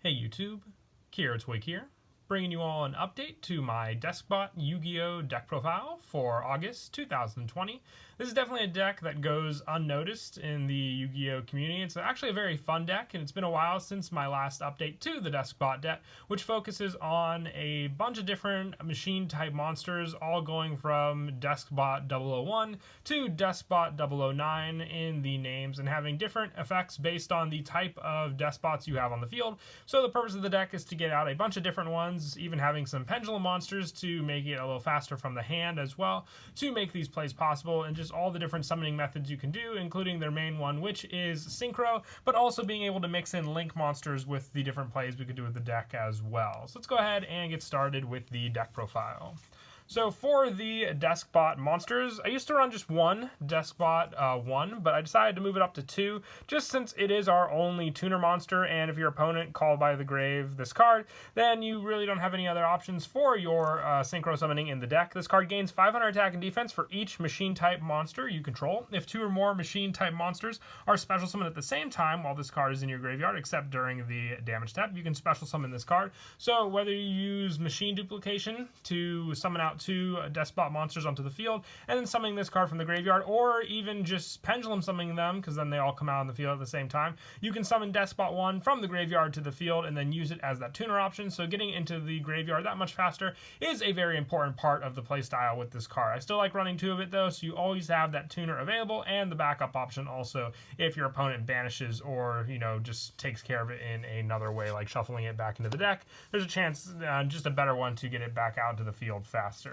Hey YouTube, Twig here, bringing you all an update to my Deskbot Yugioh deck profile for August 2020. This is definitely a deck that goes unnoticed in the Yu-Gi-Oh community. It's actually a very fun deck, and it's been a while since my last update to the Deskbot deck, which focuses on a bunch of different machine-type monsters, all going from Deskbot 001 to Deskbot 009 in the names, and having different effects based on the type of Deskbots you have on the field. So the purpose of the deck is to get out a bunch of different ones, even having some pendulum monsters to make it a little faster from the hand as well, to make these plays possible, and just all the different summoning methods you can do, including their main one, which is synchro, but also being able to mix in link monsters with the different plays we could do with the deck as well. So let's go ahead and get started with the deck profile. So for the Deskbot monsters, I used to run just one Deskbot 1, but I decided to move it up to 2, just since it is our only tuner monster, and if your opponent called by the grave this card, then you really don't have any other options for your synchro summoning in the deck. This card gains 500 attack and defense for each machine-type monster you control. If 2 or more machine-type monsters are special summoned at the same time while this card is in your graveyard, except during the damage step, you can special summon this card. So whether you use machine duplication to summon out 2 Deskbot monsters onto the field, and then summoning this card from the graveyard, or even just pendulum summoning them, because then they all come out on the field at the same time, you can summon Deskbot 1 from the graveyard to the field, and then use it as that tuner option. So getting into the graveyard that much faster is a very important part of the playstyle with this card. I still like running 2 of it though, so you always have that tuner available, and the backup option also if your opponent banishes or, just takes care of it in another way, like shuffling it back into the deck. There's a chance, just a better one, to get it back out to the field faster.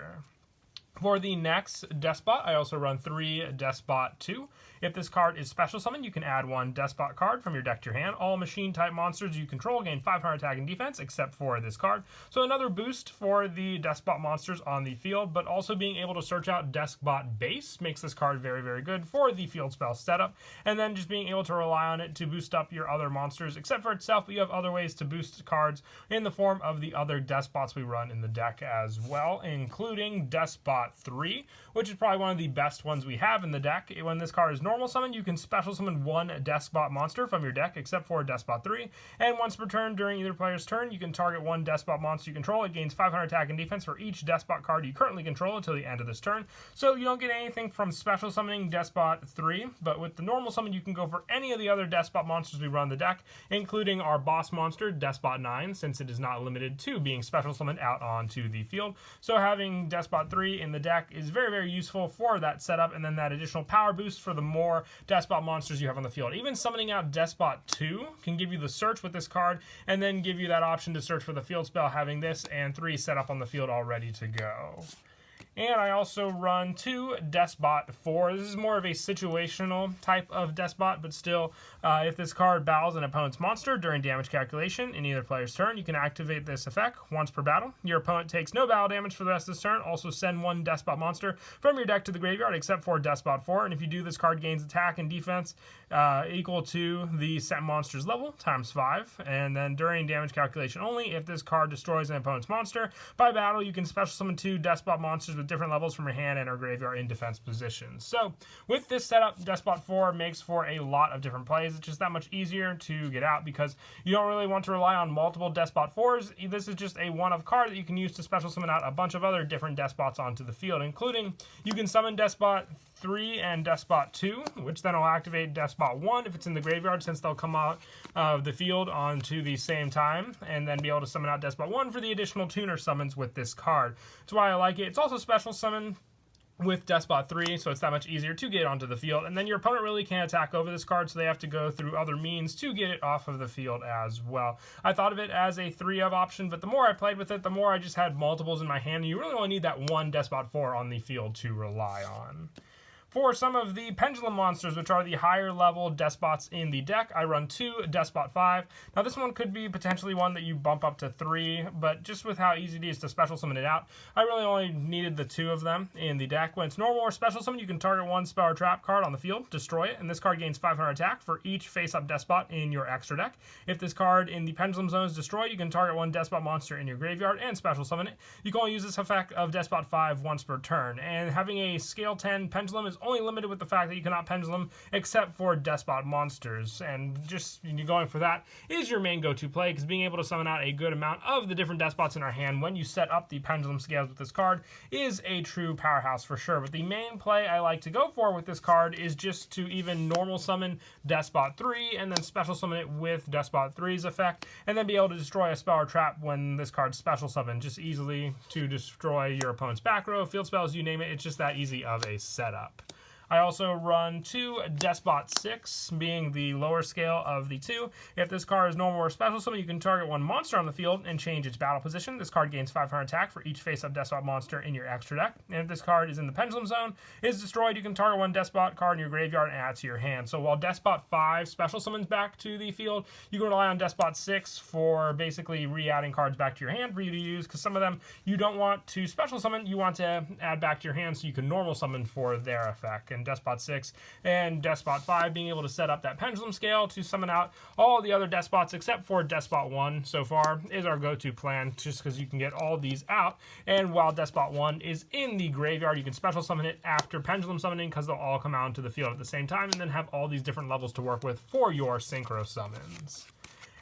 For the next Deskbot, I also run 3 Deskbot 2. If this card is special summoned, you can add 1 Deskbot card from your deck to your hand. All machine-type monsters you control gain 500 attack and defense, except for this card. So another boost for the Deskbot monsters on the field, but also being able to search out Deskbot base makes this card very, very good for the field spell setup. And then just being able to rely on it to boost up your other monsters, except for itself, but you have other ways to boost cards in the form of the other Deskbots we run in the deck as well, including Deskbot 3, which is probably one of the best ones we have in the deck. When this card is normal summon, you can special summon 1 Deskbot monster from your deck, except for Deskbot 3, and once per turn during either player's turn, you can target 1 Deskbot monster you control. It gains 500 attack and defense for each Deskbot card you currently control until the end of this turn. So you don't get anything from special summoning Deskbot 3, but with the normal summon, you can go for any of the other Deskbot monsters we run in the deck, including our boss monster, Deskbot 9, since it is not limited to being special summoned out onto the field. So having Deskbot 3 in the deck is very, very useful for that setup, and then that additional power boost for the more Deskbot monsters you have on the field. Even summoning out Deskbot 2 can give you the search with this card, and then give you that option to search for the field spell, having this and 3 set up on the field all ready to go. And I also run 2 Deskbot 4. This is more of a situational type of Deskbot, but still, if this card battles an opponent's monster during damage calculation in either player's turn, you can activate this effect once per battle. Your opponent takes no battle damage for the rest of this turn. Also send 1 Deskbot monster from your deck to the graveyard, except for Deskbot 4. And if you do, this card gains attack and defense equal to the set monster's level times 5. And then during damage calculation only, if this card destroys an opponent's monster by battle, you can special summon 2 Deskbot monsters with different levels from your hand and or graveyard in defense positions. So with this setup, Deskbot 4 makes for a lot of different plays. It's just that much easier to get out because you don't really want to rely on multiple Deskbot 4s. This is just a one-of card that you can use to special summon out a bunch of other different Deskbots onto the field, including you can summon Deskbot 3 and Deskbot 2, which then will activate Deskbot 1 if it's in the graveyard, since they'll come out of the field onto the same time, and then be able to summon out Deskbot 1 for the additional tuner summons with this card. That's why I like it. It's also special summon with Deskbot 3, so it's that much easier to get onto the field, and then your opponent really can't attack over this card, so they have to go through other means to get it off of the field as well. I thought of it as a 3-of option, but the more I played with it, the more I just had multiples in my hand, and you really only need that 1 Deskbot 4 on the field to rely on. For some of the pendulum monsters, which are the higher level Deskbots in the deck, I run 2 Deskbot 5. Now this one could be potentially one that you bump up to 3, but just with how easy it is to special summon it out, I really only needed the 2 of them in the deck. When it's normal or special summon, you can target 1 spell or trap card on the field, destroy it, and this card gains 500 attack for each face-up Deskbot in your extra deck. If this card in the pendulum zone is destroyed, you can target 1 Deskbot monster in your graveyard and special summon it. You can only use this effect of Deskbot 5 once per turn, and having a scale 10 pendulum is only limited with the fact that you cannot pendulum except for Deskbot monsters. And just going for that is your main go-to play, because being able to summon out a good amount of the different Deskbots in our hand when you set up the pendulum scales with this card is a true powerhouse for sure. But the main play I like to go for with this card is just to even normal summon Deskbot 3 and then special summon it with Deskbot 3's effect, and then be able to destroy a spell or trap when this card's special summon, just easily to destroy your opponent's back row, field spells, you name it. It's just that easy of a setup. I also run 2 Deskbot 6, being the lower scale of the 2. If this card is normal or special summon, you can target one monster on the field and change its battle position. This card gains 500 attack for each face-up Deskbot monster in your extra deck. And if this card is in the pendulum zone, is destroyed, you can target one Deskbot card in your graveyard and add it to your hand. So while Deskbot 5 special summons back to the field, you can rely on Deskbot 6 for basically re-adding cards back to your hand for you to use, because some of them you don't want to special summon, you want to add back to your hand so you can normal summon for their effect. And Deskbot 6 and Deskbot 5 being able to set up that pendulum scale to summon out all the other Deskbots except for Deskbot 1 so far is our go-to plan, just because you can get all these out. And while Deskbot 1 is in the graveyard, you can special summon it after pendulum summoning, because they'll all come out into the field at the same time, and then have all these different levels to work with for your synchro summons.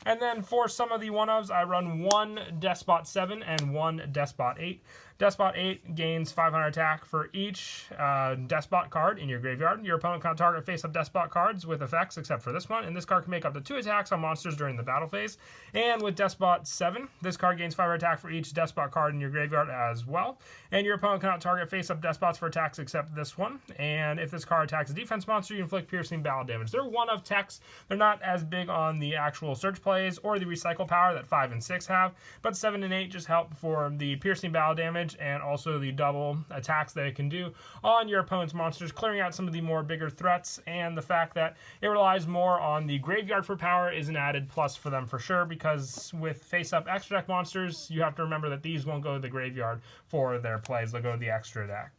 And then for some of the one-ofs, I run 1 Deskbot 7 and 1 Deskbot 8. Deskbot 8 gains 500 attack for each Deskbot card in your graveyard. Your opponent can't target face-up Deskbot cards with effects except for this one, and this card can make up to 2 attacks on monsters during the battle phase. And with Deskbot 7, this card gains 500 attack for each Deskbot card in your graveyard as well. And your opponent cannot target face-up Deskbots for attacks except this one. And if this card attacks a defense monster, you inflict piercing battle damage. They're one-of techs. They're not as big on the actual search plays or the recycle power that 5 and 6 have, but 7 and 8 just help for the piercing battle damage and also the double attacks that it can do on your opponent's monsters, clearing out some of the more bigger threats. And the fact that it relies more on the graveyard for power is an added plus for them for sure, because with face-up extra deck monsters, you have to remember that these won't go to the graveyard for their plays. They'll go to the extra deck.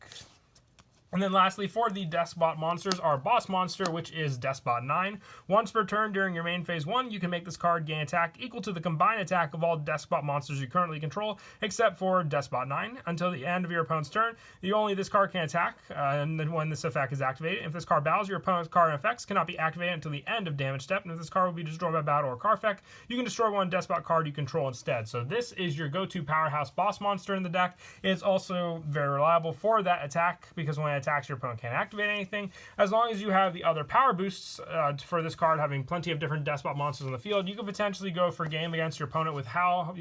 And then lastly, for the Deskbot monsters, our boss monster, which is Deskbot 9. Once per turn during your main phase 1, you can make this card gain attack equal to the combined attack of all Deskbot monsters you currently control, except for Deskbot 9. Until the end of your opponent's turn, only this card can attack, and then when this effect is activated. If this card battles, your opponent's card and effects cannot be activated until the end of damage step, and if this card will be destroyed by battle or card effect, you can destroy one Deskbot card you control instead. So this is your go-to powerhouse boss monster in the deck. It's also very reliable for that attack, because when it attacks, your opponent can't activate anything. As long as you have the other power boosts for this card, having plenty of different Deskbot monsters on the field, you can potentially go for game against your opponent with how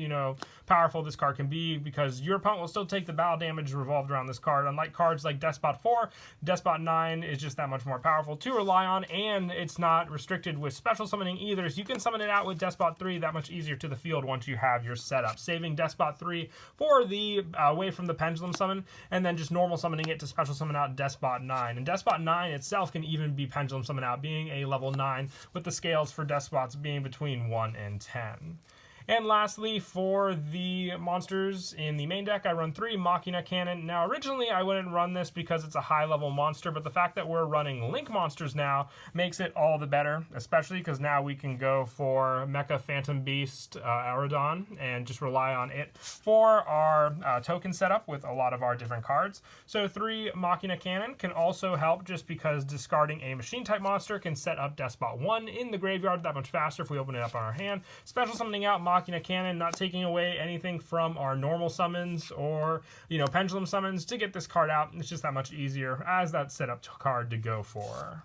powerful this card can be, because your opponent will still take the battle damage revolved around this card. Unlike cards like Deskbot 4, Deskbot 9 is just that much more powerful to rely on, and it's not restricted with special summoning either, so you can summon it out with Deskbot 3 that much easier to the field once you have your setup, saving Deskbot 3 for the away from the pendulum summon, and then just normal summoning it to special summon out Deskbot 9. And Deskbot 9 itself can even be pendulum summoned out, being a level 9, with the scales for Deskbots being between 1 and 10. And lastly, for the monsters in the main deck, I run 3 Machina Cannon. Now, originally, I wouldn't run this because it's a high-level monster, but the fact that we're running Link monsters now makes it all the better, especially because now we can go for Mecha Phantom Beast Aerodon and just rely on it for our token setup with a lot of our different cards. So 3 Machina Cannon can also help, just because discarding a machine-type monster can set up Deskbot 1 in the graveyard that much faster if we open it up on our hand. Special summoning out Machina Cannon, not taking away anything from our normal summons or, pendulum summons to get this card out. It's just that much easier as that setup card to go for.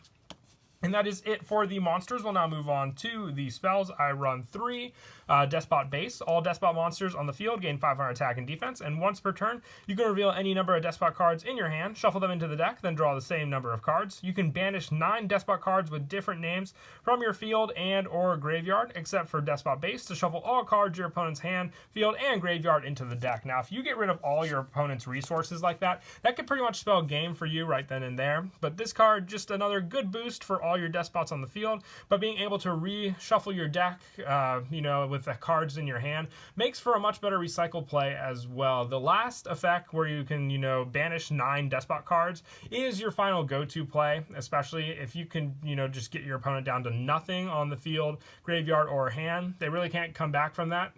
And that is it for the monsters. We'll now move on to the spells. I run 3 Deskbot base. All Deskbot monsters on the field gain 500 attack and defense, and once per turn, you can reveal any number of Deskbot cards in your hand, shuffle them into the deck, then draw the same number of cards. You can banish 9 Deskbot cards with different names from your field and or graveyard, except for Deskbot base, to shuffle all cards your opponent's hand, field, and graveyard into the deck. Now, if you get rid of all your opponent's resources like that, that could pretty much spell game for you right then and there. But this card, just another good boost for all your Despots on the field, but being able to reshuffle your deck, with the cards in your hand, makes for a much better recycle play as well. The last effect where you can, banish 9 Despot cards is your final go-to play, especially if you can, just get your opponent down to nothing on the field, graveyard, or hand. They really can't come back from that,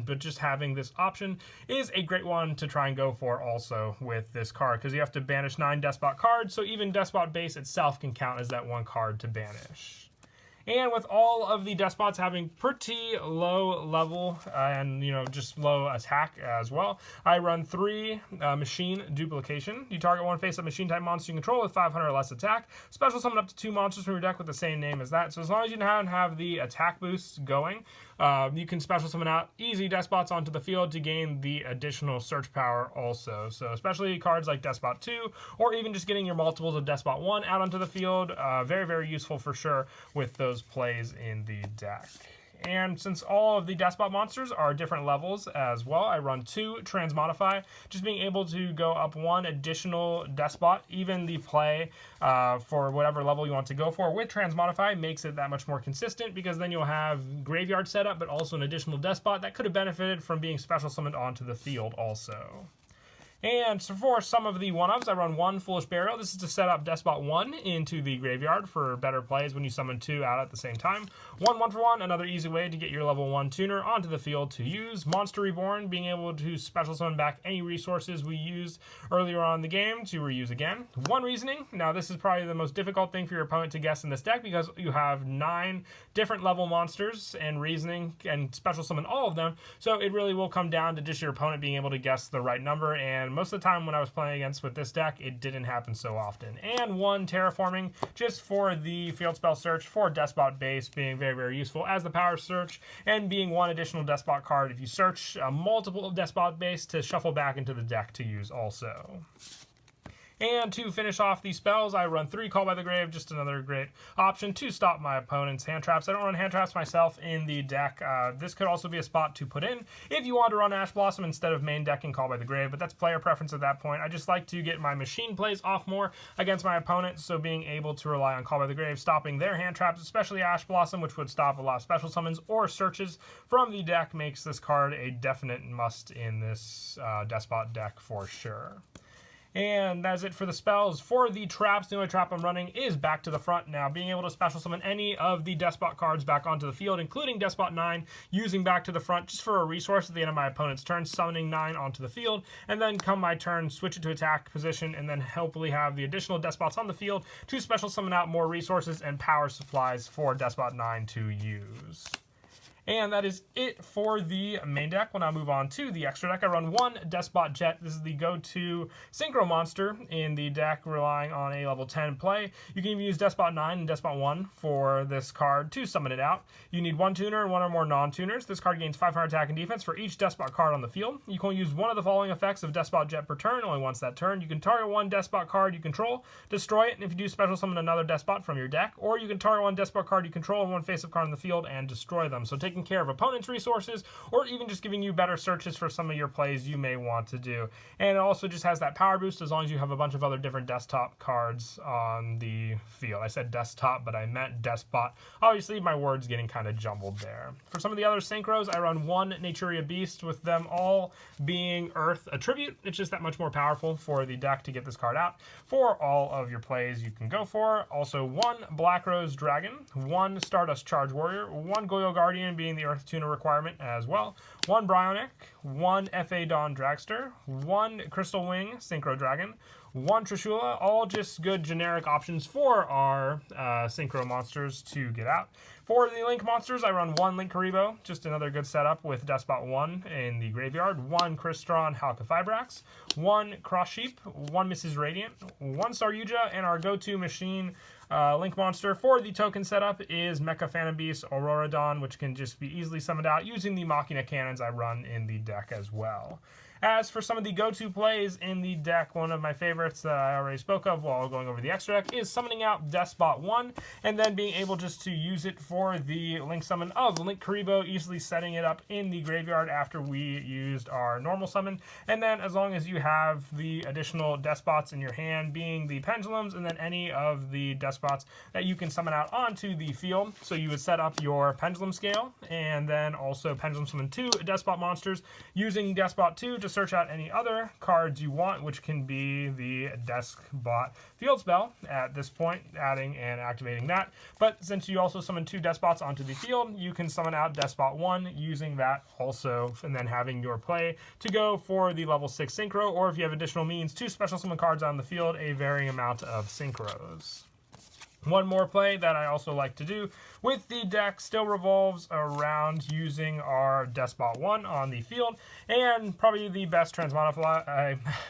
but just having this option is a great one to try and go for also with this card, because you have to banish 9 Despot cards, so even Despot base itself can count as that one card to banish. And with all of the Despots having pretty low level and, just low attack as well, I run 3 Machine Duplication. You target one face-up Machine-type monster you control with 500 or less attack. Special summon up to 2 monsters from your deck with the same name as that. So as long as you have the attack boosts going, you can special summon out easy Despots onto the field to gain the additional search power also. So especially cards like Despot 2, or even just getting your multiples of Despot 1 out onto the field, very, very useful for sure with those plays in the deck. And since all of the Despot monsters are different levels as well, I run 2 Transmodify, just being able to go up 1 additional Despot. Even the play for whatever level you want to go for with Transmodify makes it that much more consistent, because then you'll have graveyard setup, but also an additional Despot that could have benefited from being special summoned onto the field also. And so for some of the one-ups, I run 1 Foolish Burial. This is to set up Despot 1 into the graveyard for better plays when you summon 2 out at the same time. 1 for 1, another easy way to get your level 1 tuner onto the field to use. Monster Reborn, being able to special summon back any resources we used earlier on in the game to reuse again. 1 Reasoning. Now this is probably the most difficult thing for your opponent to guess in this deck, because you have 9 different level monsters and Reasoning and special summon all of them. So it really will come down to just your opponent being able to guess the right number, and most of the time when I was playing against with this deck, it didn't happen so often. And 1 Terraforming, just for the field spell search for Despot base, being very, very useful as the power search, and being 1 additional Despot card if you search multiple Despot base to shuffle back into the deck to use also. And to finish off these spells, I run 3 Call by the Grave, just another great option to stop my opponent's hand traps. I don't run hand traps myself in the deck. This could also be a spot to put in if you want to run Ash Blossom instead of main decking Call by the Grave, but that's player preference at that point. I just like to get my machine plays off more against my opponent, so being able to rely on Call by the Grave, stopping their hand traps, especially Ash Blossom, which would stop a lot of special summons or searches from the deck, makes this card a definite must in this Despot deck for sure. And that's it for the spells. For the traps, the only trap I'm running is Back to the Front. Now, being able to special summon any of the Despot cards back onto the field, including Despot 9, using Back to the Front just for a resource at the end of my opponent's turn, summoning 9 onto the field, and then come my turn, switch it to attack position, and then hopefully have the additional Despots on the field to special summon out more resources and power supplies for Despot 9 to use. And that is it for the main deck. We'll now move on to the extra deck. I run 1 Despot Jet. This is the go-to synchro monster in the deck, relying on a level 10 play. You can even use Despot 9 and Despot 1 for this card to summon it out. You need 1 tuner and 1 or more non-tuners. This card gains 500 attack and defense for each Despot card on the field. You can only use 1 of the following effects of Despot Jet per turn, only once that turn. You can target 1 Despot card you control, destroy it, and if you do, special summon another Despot from your deck, or you can target 1 Despot card you control and 1 face-up card on the field and destroy them. So taking care of opponent's resources, or even just giving you better searches for some of your plays you may want to do. And it also just has that power boost as long as you have a bunch of other different desktop cards on the field. I said desktop, but I meant Despot. Obviously, my words getting kind of jumbled there. For some of the other synchros, I run 1 Naturia Beast, with them all being Earth Attribute. It's just that much more powerful for the deck to get this card out for all of your plays you can go for. Also 1 Black Rose Dragon, 1 Stardust Charge Warrior, 1 Goyo Guardian being the Earth Tuner requirement as well, 1 Bryonic, 1 F.A. Dawn Dragster, 1 Crystal Wing Synchro Dragon, 1 Trishula, all just good generic options for our synchro monsters to get out. For the Link monsters, I run 1 Link Karibo, just another good setup with Despot 1 in the graveyard, 1 Crystron Halqifibrax, 1 Cross Sheep, 1 Mrs. Radiant, 1 Saryuja, and our go-to machine Link monster for the token setup is Mecha Phantom Beast Auroradon, which can just be easily summoned out using the Machina cannons I run in the deck as well. As for some of the go-to plays in the deck, one of my favorites that I already spoke of while going over the extra deck is summoning out Deskbot 1, and then being able just to use it for the Link summon of Link Kuriboh, easily setting it up in the graveyard after we used our normal summon. And then as long as you have the additional Despots in your hand, being the Pendulums, and then any of the Despots that you can summon out onto the field. So you would set up your Pendulum Scale, and then also Pendulum Summon 2 Despot monsters, using Despot 2 to search out any other cards you want, which can be the Deskbot Field Spell at this point, adding and activating that. But since you also summon 2 Despots onto the field, you can summon out Despot 1 using that also, and then having your play to go for the level 6 Synchro, or if you have additional means to special summon cards on the field, a varying amount of Synchros. One more play that I also like to do with the deck still revolves around using our Despot 1 on the field, and probably the best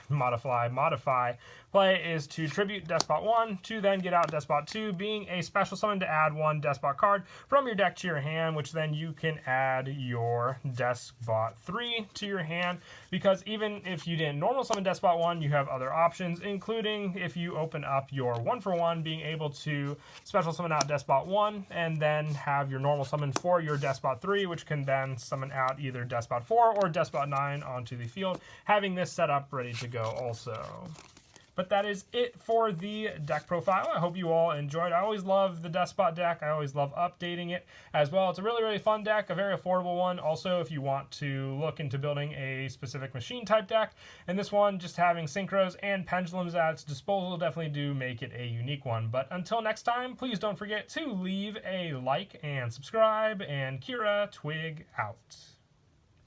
modify play is to tribute Despot 1 to then get out Despot 2, being a special summon to add 1 Despot card from your deck to your hand, which then you can add your Despot 3 to your hand, because even if you didn't normal summon Despot 1, you have other options, including if you open up your 1-for-1, being able to special summon out Despot 1 and then have your normal summon for your Despot 3, which can then summon out either Despot 4 or Despot 9 onto the field, having this set up ready to go also. But that is it for the deck profile. I hope you all enjoyed. I always love the Despot deck. I always love updating it as well. It's a really, really fun deck, a very affordable one. Also, if you want to look into building a specific machine type deck, and this one just having Synchros and Pendulums at its disposal definitely do make it a unique one. But until next time, please don't forget to leave a like and subscribe, and Kira Twig out.